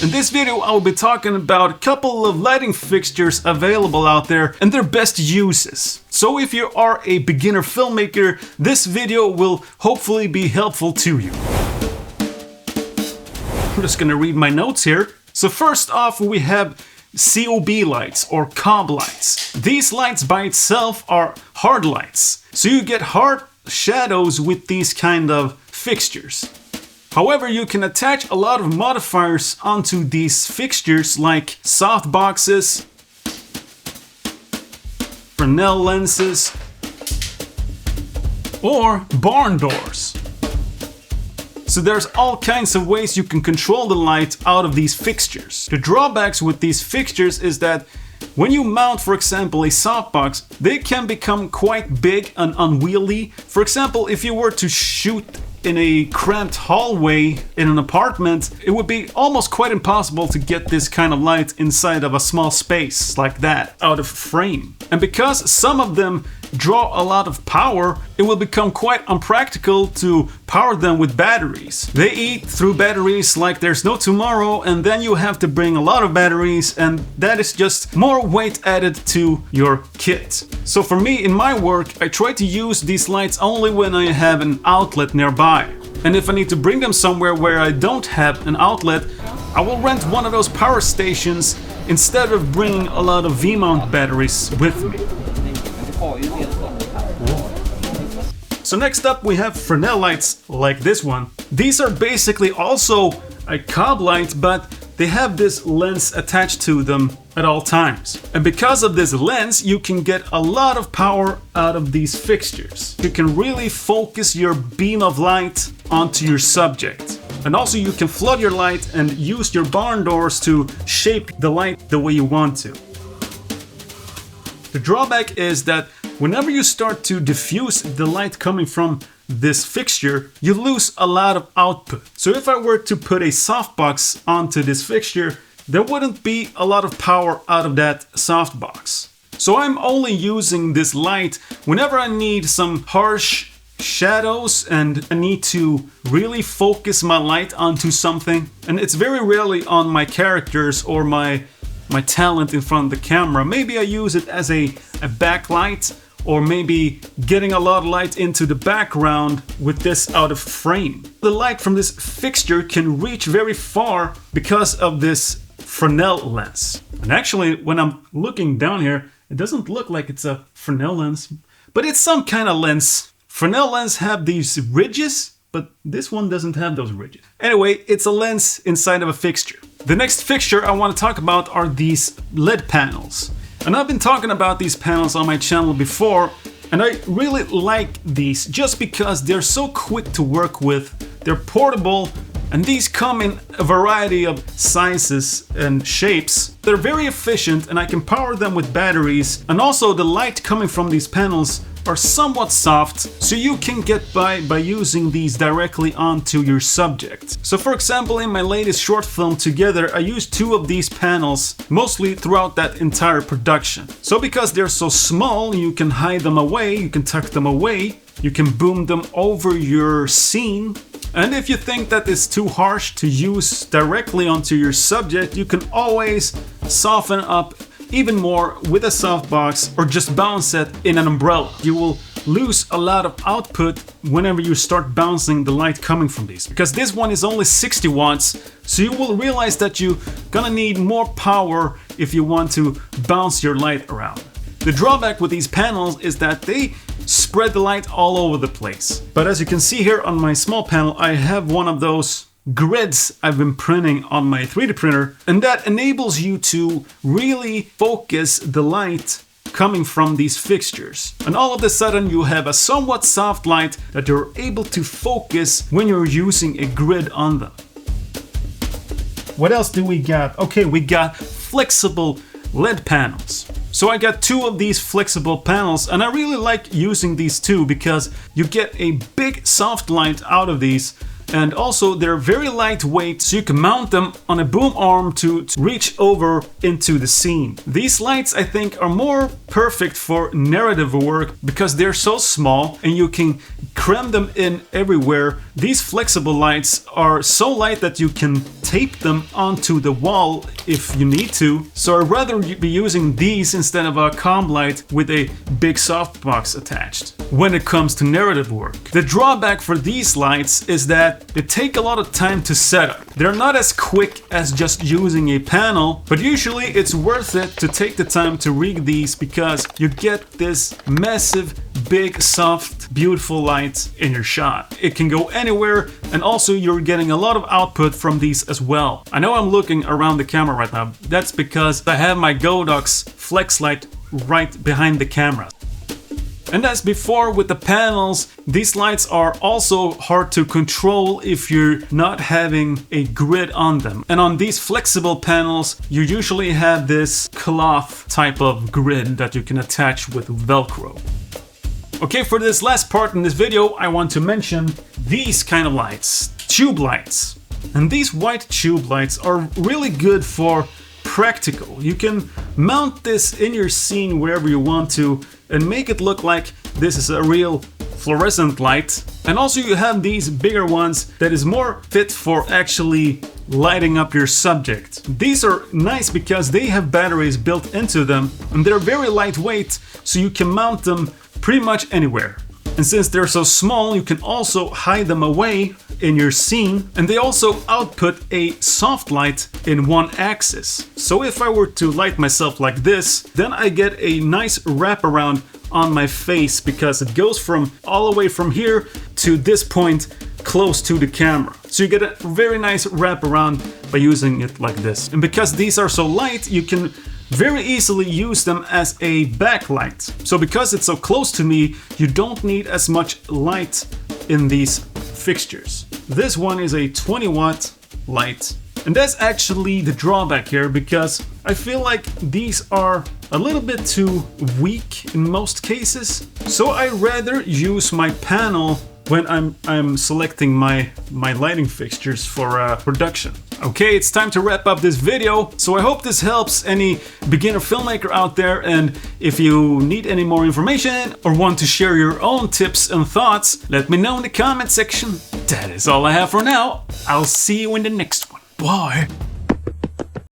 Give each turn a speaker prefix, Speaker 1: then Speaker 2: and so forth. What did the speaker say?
Speaker 1: In this video I will be talking about a couple of lighting fixtures available out there and their best uses. So if you are a beginner filmmaker, this video will hopefully be helpful to you. I'm just gonna read my notes here. So first off, we have COB lights or COB lights. These lights by itself are hard lights, so you get hard shadows with these kind of fixtures. However, you can attach a lot of modifiers onto these fixtures like soft boxes, Fresnel lenses, or barn doors. So there's all kinds of ways you can control the light out of these fixtures. The drawbacks with these fixtures is that when you mount, for example, a softbox, they can become quite big and unwieldy. For example, if you were to shoot in a cramped hallway in an apartment, it would be almost quite impossible to get this kind of light inside of a small space like that, out of frame. And because some of them draw a lot of power, it will become quite unpractical to power them with batteries. They eat through batteries like there's no tomorrow, and then you have to bring a lot of batteries, and that is just more weight added to your kit. So for me, in my work, I try to use these lights only when I have an outlet nearby. And if I need to bring them somewhere where I don't have an outlet, I will rent one of those power stations instead of bringing a lot of V-mount batteries with me. So next up we have Fresnel lights like this one. These are basically also a COB light, but they have this lens attached to them at all times. And because of this lens, you can get a lot of power out of these fixtures. You can really focus your beam of light onto your subject. And also you can flood your light and use your barn doors to shape the light the way you want to. The drawback is that whenever you start to diffuse the light coming from this fixture, you lose a lot of output. So if I were to put a softbox onto this fixture, there wouldn't be a lot of power out of that softbox. So I'm only using this light whenever I need some harsh shadows and I need to really focus my light onto something. And it's very rarely on my characters or my talent in front of the camera. Maybe I use it as a backlight, or maybe getting a lot of light into the background with this out of frame. The light from this fixture can reach very far because of this Fresnel lens. And actually, when I'm looking down here, it doesn't look like it's a Fresnel lens, but it's some kind of lens. Fresnel lenses have these ridges, but this one doesn't have those ridges. Anyway, it's a lens inside of a fixture. The next fixture I want to talk about are these LED panels. And I've been talking about these panels on my channel before, and I really like these just because they're so quick to work with, they're portable, and these come in a variety of sizes and shapes. They're very efficient and I can power them with batteries, and also the light coming from these panels are somewhat soft, so you can get by using these directly onto your subject. So for example, in my latest short film Together, I used 2 of these panels mostly throughout that entire production. So because they're so small, you can hide them away, you can tuck them away, you can boom them over your scene. And if you think that it's too harsh to use directly onto your subject, you can always soften up even more with a softbox or just bounce it in an umbrella. You will lose a lot of output whenever you start bouncing the light coming from these, because this one is only 60 watts, so you will realize that you're gonna need more power if you want to bounce your light around. The drawback with these panels is that they spread the light all over the place. But as you can see here on my small panel, I have one of those grids I've been printing on my 3D printer, and that enables you to really focus the light coming from these fixtures. And all of a sudden you have a somewhat soft light that you're able to focus when you're using a grid on them. What else do we got? Okay, we got flexible LED panels. So I got 2 of these flexible panels, and I really like using these 2 because you get a big soft light out of these. and also they're very lightweight, so you can mount them on a boom arm to reach over into the scene. These lights, I think, are more perfect for narrative work because they're so small and you can cram them in everywhere. These flexible lights are so light that you can tape them onto the wall if you need to, so I'd rather be using these instead of a COB light with a big softbox attached when it comes to narrative work. The drawback for these lights is that they take a lot of time to set up. They're not as quick as just using a panel, but usually it's worth it to take the time to rig these because you get this massive, big, soft, beautiful light in your shot. It can go anywhere, and also you're getting a lot of output from these as well. I know I'm looking around the camera right now. That's because I have my Godox flex light right behind the camera. And as before with the panels, these lights are also hard to control if you're not having a grid on them. And on these flexible panels, you usually have this cloth type of grid that you can attach with Velcro. Okay, for this last part in this video, I want to mention these kind of lights, tube lights. And these white tube lights are really good for practical. You can mount this in your scene wherever you want to and make it look like this is a real fluorescent light. And also you have these bigger ones that is more fit for actually lighting up your subject. These are nice because they have batteries built into them and they're very lightweight, so you can mount them pretty much anywhere. And since they're so small, you can also hide them away in your scene, and they also output a soft light in one axis. So if I were to light myself like this, then I get a nice wraparound on my face because it goes from all the way from here to this point close to the camera. So you get a very nice wraparound by using it like this. And because these are so light, you can very easily use them as a backlight. So because it's so close to me, you don't need as much light in these fixtures. This one is a 20-watt light, and that's actually the drawback here because I feel like these are a little bit too weak in most cases. So I rather use my panel when I'm selecting my lighting fixtures for production. Okay, it's time to wrap up this video, so I hope this helps any beginner filmmaker out there, and if you need any more information or want to share your own tips and thoughts, let me know in the comment section. That is all I have for now. I'll see you in the next one. Bye!